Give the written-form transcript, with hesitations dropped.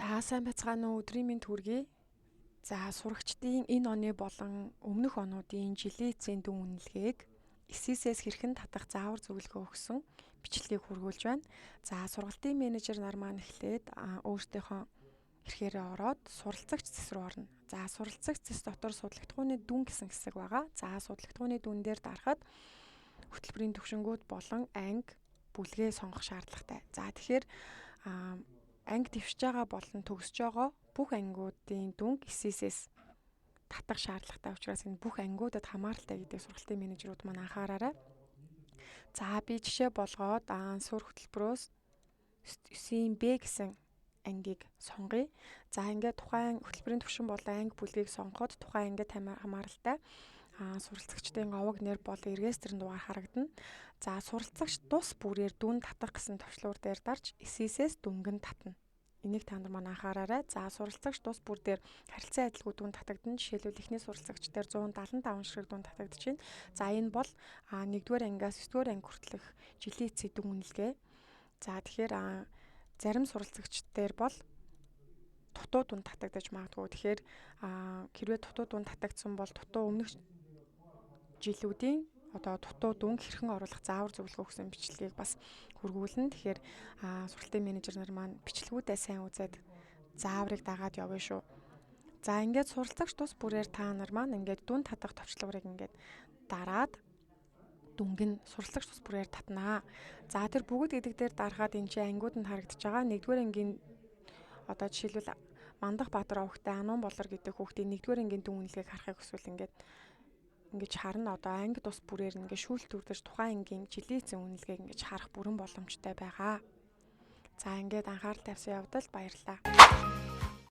За сайн байцгаана уу, өдрийн мэнд хүргэе. За сурагчдын энэ оны болон өмнөх онуудын жилийн эцсийн дүн үнэлгээг эсээсээс хэрхэн татах заавар зөвлөгөө өгсөн бичлэгийг хүргүүлж байна. За сургалтын менежер нар маань эхлээд өөрсдийнхөө эрхээрээ ороод суралцагч зэс рүү орно. За суралцагч зэс дотор судлагдахууны дүн гэсэн хэсэг байгаа. За судлагдахууны дүн дээр дарахад хөтөлбөрийн төвшингүүд болон анги бүлгээ сонгох шаардлагатай. За тэгэхээр анги дэвшиж байгаа болон төгсөж байгаа бүх ангиудын дүнг эсээсээс татах шаардлагатай учраас энэ бүх ангиудад хамааралтай гэдэг сургалтын менежерүүд маань анхаараарай. За би жишээ болгоод сур хөтөлбөрөөс 9Б гэсэн ангийг сонгоё. За ингээд тухайн хөтөлбөрийн төвшин болон анги бүлгийг сонгоход тухайн ангид хамааралтай суралцагчдын овог нэр бол регистрийн дугаар харагдана. За суралцагч тус бүрээр дүн татах гэсэн төвчлөр дээр дарж эсээсээс дүнг нь татна. Энийг та нар маань анхаараарай. За суралцагч тус бүр дээр харилцан адилгүй дүн татагдана. Жишээлбэл эхний суралцагч дээр 175 ширхэг дүн татагдчихээн. За энэ бол 1-р ангиас 9-р анги хүртэлх жилийн эцсийн дүн үнэлгээ. За тэгэхээр зарим суралцагч дээр бол дутуу дүн татагдаж магадгүй. Тэгэхээр хэрвээ дутуу дүн татагдсан бол дутуу өмнөх жилүүдийн дутуу дүнг хэрхэн оруулах заавар зөвлөгөө өгсөн бичлэгийг бас хүргүүлнэ. Тэгэхээр сургалтын менежер нар маань бичлэгүүдээ сайн үзээд зааврыг дагаад явна шүү. За ингээд суралцагч тус бүрээр та нар маань ингээд дүн татах товчлогыг ингээд дараад дүнг нь суралцагч тус бүрээр татнаа. За тэр бүгд гэдэг дээр дарахад энэ чинь ангиуданд харагдаж байгаа. 1-р ангийн жишээлбэл Мандах Баатар овогтой Ануун Болор гэдэг хүүхдийн 1-р ангийн дүн үнэлгээг харахыг хүсвэл ингэж харна. Анги тус бүрээр ингээд шүүлт төрдөж тухайн ангийн жилийн эцсийн үнэлгээг ингэж харах бүрэн боломжтой байгаа. За ингээд анхаарал тавьсан явдал баярлалаа.